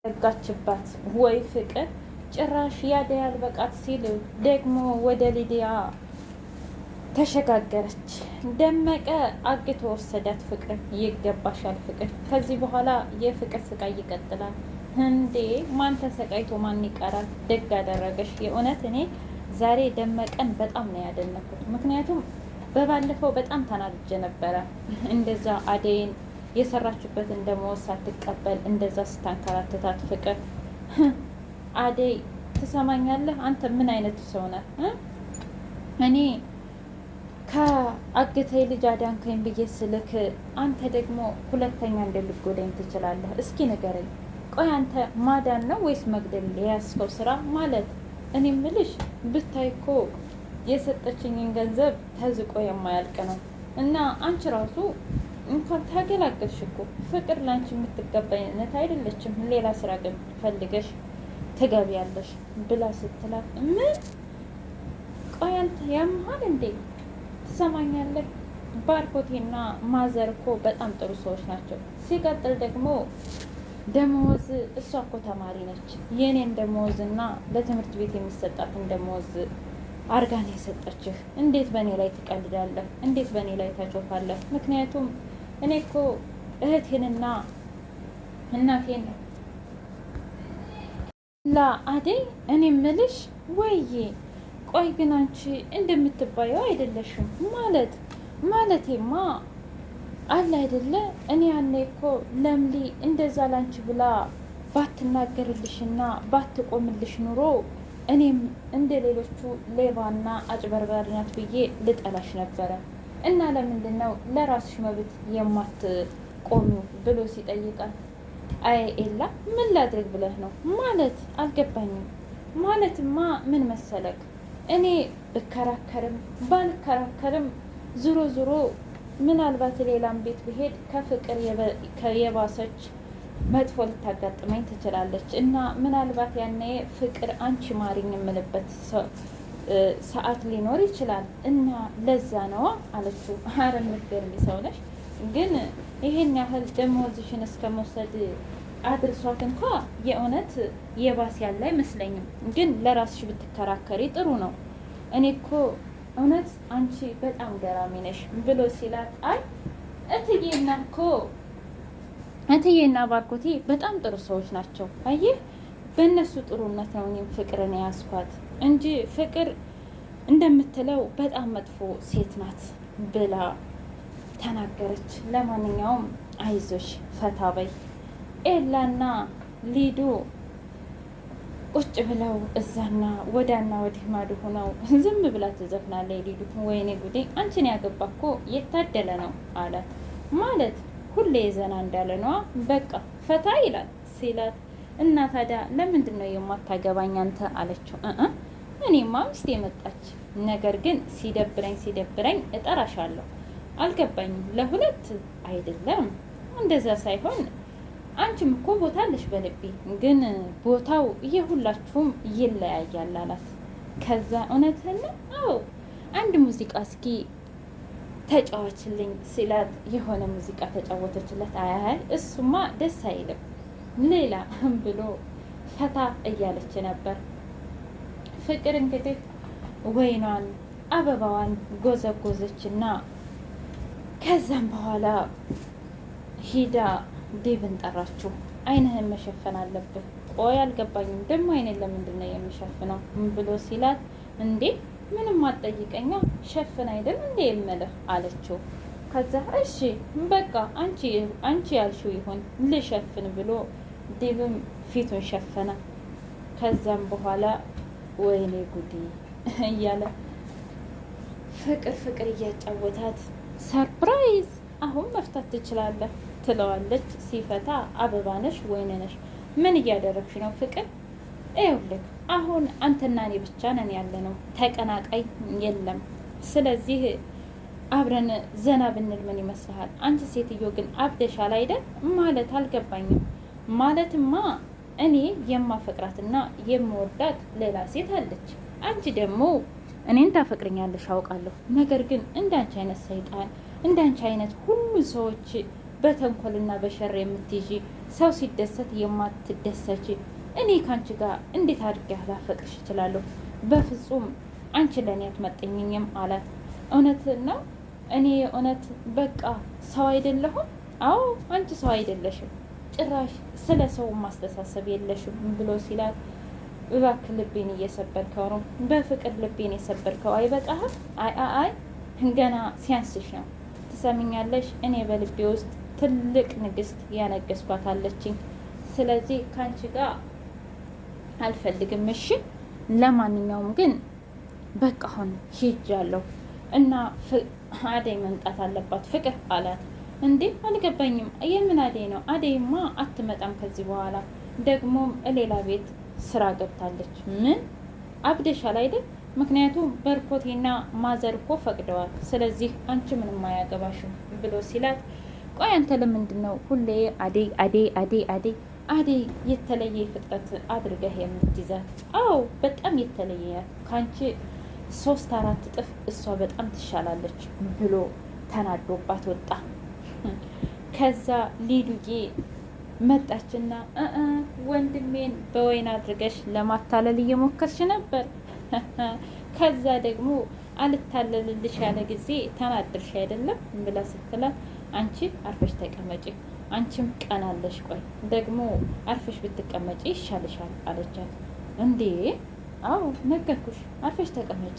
ዘጋችባት ወይ ፍቅር ጭራሽ ያደይ አልበቃት ሲል ደግሞ ወደ ሊዲያ ተሸጋገረች። ደመቀ አግቶ ወሰዳት። ፍቅር ይገባሻል ፍቅር፣ ከዚህ በኋላ የፍቅር ስቃይ ይቀጥላል። እንዴ ማን ተሰቃይቶ ማን ይቀራል? ደግ አደረገሽ። የእውነት እኔ ዛሬ ደመቀን በጣም ነው ያደነኩት። ምክንያቱም በባለፈው በጣም ተናድጄ ነበረ። እንደዛ አደይን የሰራችበትን ደሞዝ ሳትቀበል እንደዛ ስታንከራትታት ፍቅር። አደይ ትሰማኛለህ? አንተ ምን አይነቱ ሰው ነህ? እኔ ከአግተይ ልጅ አዳንከኝ ብዬ ስልክ አንተ ደግሞ ሁለተኛ እንደልጎዳኝ ትችላለህ? እስኪ ንገረኝ። ቆይ አንተ ማዳን ነው ወይስ መግደል የያዝከው ስራ? ማለት እኔ ምልሽ ብታይ እኮ የሰጠችኝን ገንዘብ ተዝቆ የማያልቅ ነው። እና አንቺ ራሱ እንኳን ታገላገልሽ እኮ ፍቅር ላንቺ የምትገባይነት አይደለችም። ሌላ ስራ ግን ፈልገሽ ትገቢያለሽ ብላ ስትላት፣ ምን ቆይ አንተ ያምሃል እንዴ? ትሰማኛለህ? ባርኮቴና ማዘር እኮ በጣም ጥሩ ሰዎች ናቸው። ሲቀጥል ደግሞ ደመወዝ፣ እሷ እኮ ተማሪ ነች። የኔን ደመወዝና ለትምህርት ቤት የሚሰጣትን ደመወዝ አርጋን የሰጠችህ። እንዴት በእኔ ላይ ትቀልዳለህ? እንዴት በእኔ ላይ ታጮፋለህ? ምክንያቱም እኔ እኮ እህቴንና እናቴን አደይ እኔ ምልሽ ወይዬ፣ ቆይ ግን አንቺ እንደምትባየው አይደለሽም። ማለቴማ አለ አይደለ? እኔ ያኔ እኮ ለምሊ እንደዛ ላንቺ ብላ ባትናገርልሽና ባትቆምልሽ ኑሮ እኔም እንደ ሌሎቹ ሌባና አጭበርባሪ ናት ብዬ ልጠላሽ ነበረ። እና ለምንድን ነው ለራስሽ መብት የማትቆሚው ብሎ ሲጠይቃል፣ አይ ኤላ ምን ላድርግ ብለህ ነው? ማለት አልገባኝም። ማለትማ ምን መሰለክ፣ እኔ ብከራከርም ባልከራከርም ዙሮ ዙሮ ምናልባት ሌላም ቤት ብሄድ ከፍቅር የባሰች መጥፎ ልታጋጥመኝ ትችላለች። እና ምናልባት ያኔ ፍቅር አንቺ ማሪኝ የምልበት ሰዓት ሊኖር ይችላል። እና ለዛ ነዋ አለችው። አረ የምትገርሚ ሰው ነሽ። ግን ይሄን ያህል ደመወዝሽን እስከ መውሰድ አድርሷት እንኳ የእውነት የባስ ያለ አይመስለኝም። ግን ለራስሽ ብትከራከሪ ጥሩ ነው። እኔ እኮ እውነት አንቺ በጣም ገራሚ ነሽ ብሎ ሲላት፣ አይ እትዬና ባርኮቴ በጣም ጥሩ ሰዎች ናቸው። አየህ በእነሱ ጥሩነት ነው እኔም ፍቅርን ያስኳት እንጂ ፍቅር እንደምትለው በጣም መጥፎ ሴት ናት ብላ ተናገረች። ለማንኛውም አይዞሽ ፈታ በይ። ኤላና ሊዱ ቁጭ ብለው እዛና ወዳና ወዲህ ማዶ ሆነው ዝም ብላ ትዘፍናለች። ሊዱ ወይኔ ጉዴ አንቺን ያገባ እኮ የታደለ ነው አላት። ማለት ሁሌ ዘና እንዳለ ነዋ፣ በቃ ፈታ ይላል ሲላት፣ እና ታዲያ ለምንድን ነው የማታገባኝ አንተ አለችው። እኔማ ሚስቴ መጣች፣ ነገር ግን ሲደብረኝ እጠራሻለሁ። አልገባኝም። ለሁለት አይደለም እንደዛ ሳይሆን አንቺም እኮ ቦታ አለሽ በልቤ፣ ግን ቦታው የሁላችሁም ይለያያል አላት። ከዛ እውነትህን ነው? አዎ አንድ ሙዚቃ እስኪ ተጫዋችልኝ ሲላት የሆነ ሙዚቃ ተጫወተችለት። አይ እሱማ ደስ አይልም ሌላ ብሎ ፈታ እያለች ነበር። ፍቅር እንግዲህ ወይኗን አበባዋን ጎዘጎዘችና ከዛም በኋላ ሂዳ ዴብን ጠራችው። አይንህን መሸፈን አለብህ። ቆይ አልገባኝም፣ ደግሞ አይኔን ለምንድን ነው የሚሸፍነው ብሎ ሲላት፣ እንዴ ምንም አትጠይቀኛ ሸፍን አይደል እንዴ የምልህ አለችው። ከዛ እሺ በቃ አንቺ ያልሽው ይሁን ልሸፍን ብሎ ዴብም ፊቱን ሸፈነ። ከዛም በኋላ ወይኔ ጉዲ እያለ ፍቅር እያጫወታት ሰርፕራይዝ አሁን መፍታት ትችላለህ ትለዋለች። ሲፈታ አበባ ነሽ ወይን ነሽ? ምን እያደረግሽ ነው ፍቅር? ይኸውልህ አሁን አንተና እኔ ብቻ ነን ያለ ነው፣ ተቀናቃይ የለም። ስለዚህ አብረን ዘና ብንል ምን ይመስልሃል? አንቺ ሴትዮ ግን አብደሻል አይደል? ማለት አልገባኝም። ማለትማ እኔ የማፈቅራትና የምወዳት ሌላ ሴት አለች። አንቺ ደግሞ እኔን ታፈቅርኛለሽ አውቃለሁ። ነገር ግን እንዳንቺ አይነት ሰይጣን፣ እንዳንቺ አይነት ሁሉ ሰዎች በተንኮልና በሸር የምትይዢ ሰው ሲደሰት የማትደሰች እኔ ካንቺ ጋር እንዴት አድርጌ ላፈቅርሽ እችላለሁ? በፍጹም አንቺ ለእኔ አትመጠኝኝም አላት። እውነት ነው? እኔ እውነት በቃ ሰው አይደለሁም? አዎ አንቺ ሰው አይደለሽም፣ ጭራሽ ስለ ሰው ማስተሳሰብ የለሽም ብሎ ሲላት እባክህ ልቤን እየሰበርከው ነው፣ በፍቅር ልቤን የሰበርከው አይበቃህም? አይ ገና ሲያንስሽ ነው። ትሰሚኛለሽ? እኔ በልቤ ውስጥ ትልቅ ንግስት ያነገስኳት አለችኝ። ስለዚህ ከአንቺ ጋር አልፈልግም። እሺ ለማንኛውም ግን በቃ አሁን ሂጃለሁ እና አደይ መምጣት አለባት ፍቅር አላት። እንዴ አልገባኝም። የምን አደይ ነው? አደይማ አትመጣም ከዚህ በኋላ። ደግሞም ሌላ ቤት ስራ ገብታለች። ምን አብደሻል አይደል? ምክንያቱም በርኮቴና ማዘር እኮ ፈቅደዋል። ስለዚህ አንቺ ምንም አያገባሽም ብሎ ሲላት፣ ቆይ አንተ ለምንድን ነው ሁሌ አደይ አደይ አደይ አደይ አደይ የተለየ ፍጥረት አድርገህ የምትይዛት? አዎ በጣም የተለየ ከአንቺ 3-4 እጥፍ እሷ በጣም ትሻላለች ብሎ ተናዶባት ወጣ። ከዛ ሊዱዬ መጣችና ወንድሜን በወይን አድርገሽ ለማታለል እየሞከርሽ ነበር። ከዛ ደግሞ አልታለልልሽ ያለ ጊዜ ተናድርሽ አይደለም ብላ ስትላት፣ አንቺ አርፈሽ ተቀመጪ፣ አንቺም ቀናለሽ፣ ቆይ ደግሞ አርፈሽ ብትቀመጪ ይሻልሻል አለቻት። እንዴ አዎ ነገርኩሽ፣ አርፈሽ ተቀመጪ፣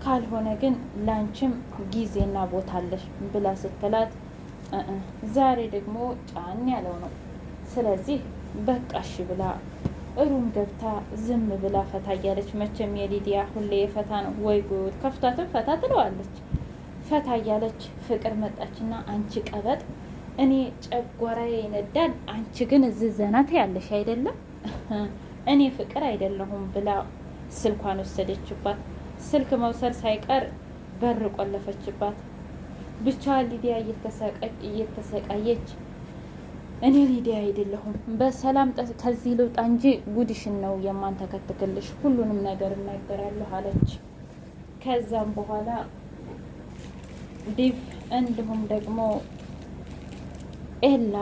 ካልሆነ ግን ላንቺም ጊዜና ቦታ አለሽ ብላ ስትላት፣ ዛሬ ደግሞ ጫን ያለው ነው፣ ስለዚህ በቃሽ ብላ እሩም ገብታ ዝም ብላ ፈታ እያለች፣ መቼም የሊዲያ ሁሌ ፈታ ነው። ወይ ጉድ! ከፍቷትም ፈታ ትለዋለች። ፈታ እያለች ፍቅር መጣችና፣ አንቺ ቀበጥ፣ እኔ ጨጓራዬ ይነዳል፣ አንቺ ግን እዚህ ዘናት ያለሽ አይደለም፣ እኔ ፍቅር አይደለሁም ብላ ስልኳን ወሰደችባት። ስልክ መውሰድ ሳይቀር በር ቆለፈችባት። ብቻ ሊዲያ እየተሰቃየች፣ እኔ ሊዲያ አይደለሁም፣ በሰላም ከዚህ ልውጣ እንጂ ጉድሽን ነው የማንተከትክልሽ፣ ሁሉንም ነገር እናገራለሁ አለች። ከዛም በኋላ ዲቭ እንዲሁም ደግሞ ኤላ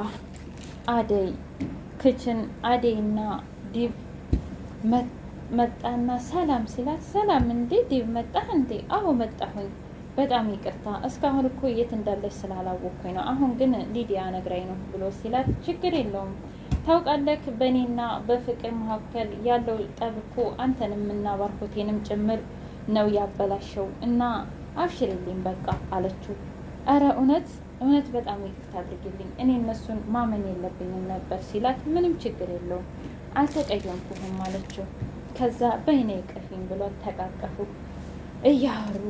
አደይ ክችን አደይና ዲቭ መጣና ሰላም ሲላት፣ ሰላም እንዴ ዲቭ መጣህ እንዴ? አዎ መጣሁኝ፣ በጣም ይቅርታ እስካሁን እኮ የት እንዳለች ስላላወቅኩኝ ነው፣ አሁን ግን ሊዲያ ነግራኝ ነው ብሎ ሲላት፣ ችግር የለውም ታውቃለህ፣ በእኔና በፍቅር መካከል ያለው ጠብ እኮ አንተንም እና ባርኮቴንም ጭምር ነው ያበላሸው እና አብሽርልኝ በቃ አለችው። አረ እውነት በጣም ይቅርታ አድርግልኝ፣ እኔ እነሱን ማመን የለብኝም ነበር ሲላት፣ ምንም ችግር የለውም አልተቀየምኩህም አለችው። ከዛ በይኔ ይቅርፊኝ ብሎ ተቃቀፉ እያወሩ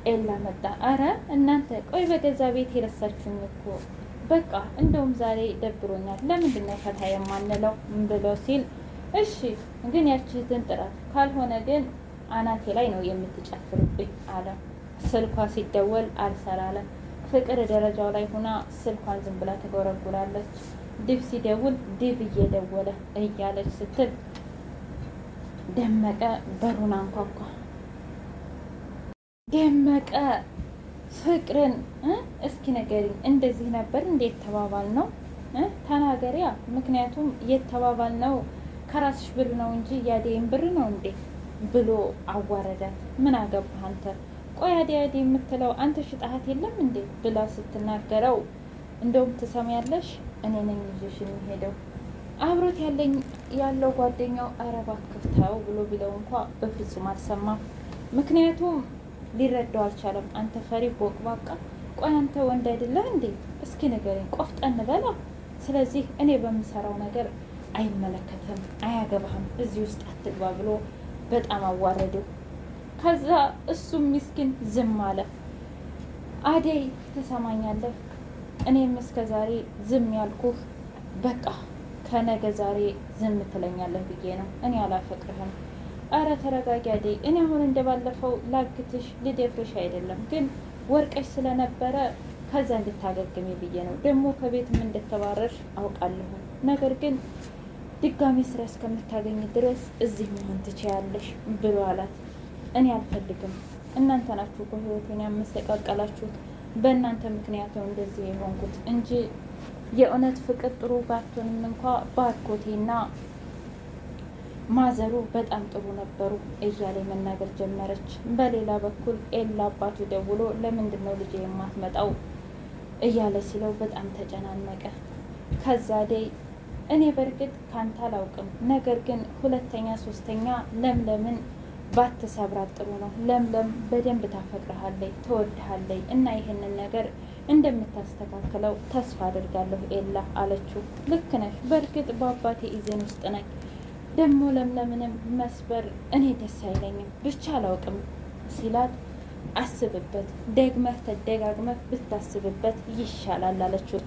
ኤላ መጣ። አረ እናንተ ቆይ በገዛ ቤት የረሳችሁኝ እኮ፣ በቃ እንደውም ዛሬ ደብሮኛል፣ ለምንድን ነው ፈታ የማንለው ብሎ ሲል፣ እሺ ግን ያችህትን ጥራት፣ ካልሆነ ግን አናቴ ላይ ነው የምትጨፍርብኝ አለ። ስልኳ ሲደወል አልሰራለ። ፍቅር ደረጃው ላይ ሆና ስልኳን ዝም ብላ ትጎረጉራለች። ዲቭ ሲደውል ዲቭ እየደወለ እያለች ስትል ደመቀ በሩን አንኳኳ። ደመቀ ፍቅርን እስኪ ንገሪኝ፣ እንደዚህ ነበር እንዴት ተባባል ነው? ተናገሪያ፣ ምክንያቱም የተባባል ነው ከራስሽ ብር ነው እንጂ ያዴን ብር ነው እንዴ ብሎ አዋረዳት። ምን አገባህ አንተ? ቆይ አደይ የምትለው አንተ ሽጣሃት የለም እንዴ ብላ ስትናገረው፣ እንደውም ትሰሚያለሽ እኔ ነኝ ይዤሽ የሚሄደው አብሮት ያለው ጓደኛው ኧረ እባክህ ተው ብሎ ቢለው እንኳ በፍጹም አልሰማም። ምክንያቱም ሊረዳው አልቻለም። አንተ ፈሪ ቦቅባቃ፣ ቆይ አንተ ወንድ አይደለህ እንዴ? እስኪ ንገረኝ፣ ቆፍጠን በላ። ስለዚህ እኔ በምሰራው ነገር አይመለከትም፣ አያገባህም፣ እዚህ ውስጥ አትግባ ብሎ በጣም አዋረደው። ከዛ እሱም ምስኪን ዝም አለ። አደይ ትሰማኛለህ፣ እኔም እስከ ዛሬ ዝም ያልኩህ በቃ ከነገ ዛሬ ዝም ትለኛለህ ብዬ ነው። እኔ አላፈቅርህም። አረ ተረጋጊ አደይ፣ እኔ አሁን እንደባለፈው ላግትሽ ልደፍርሽ አይደለም፣ ግን ወርቀሽ ስለነበረ ከዛ እንድታገግሚ ብዬ ነው። ደግሞ ከቤትም እንደተባረርሽ አውቃለሁ። ነገር ግን ድጋሚ ስራ እስከምታገኝ ድረስ እዚህ መሆን ትችያለሽ ብሎ አላት። እኔ አልፈልግም፣ እናንተ ናችሁ እኮ ህይወቴን ያመሰቃቀላችሁት፣ በእናንተ ምክንያት ነው እንደዚህ የሆንኩት እንጂ የእውነት ፍቅር ጥሩ ባትሆንም እንኳ ባርኮቴና ማዘሩ በጣም ጥሩ ነበሩ እያለ መናገር ጀመረች። በሌላ በኩል ኤላ አባቱ ደውሎ ለምንድን ነው ልጄ የማትመጣው እያለ ሲለው በጣም ተጨናነቀ። ከዛ ደይ እኔ በእርግጥ ካንተ አላውቅም፣ ነገር ግን ሁለተኛ ሶስተኛ ለምለምን ባትሰብራት ጥሩ ነው። ለምለም በደንብ ታፈቅረሃለች፣ ትወድሃለች እና ይህንን ነገር እንደምታስተካክለው ተስፋ አድርጋለሁ ኤላ አለችው። ልክ ነሽ፣ በእርግጥ በአባቴ ኢዜን ውስጥ ነኝ። ደግሞ ለምለምንም መስበር እኔ ደስ አይለኝም፣ ብቻ አላውቅም ሲላት አስብበት፣ ደግመህ ተደጋግመህ ብታስብበት ይሻላል አለችው።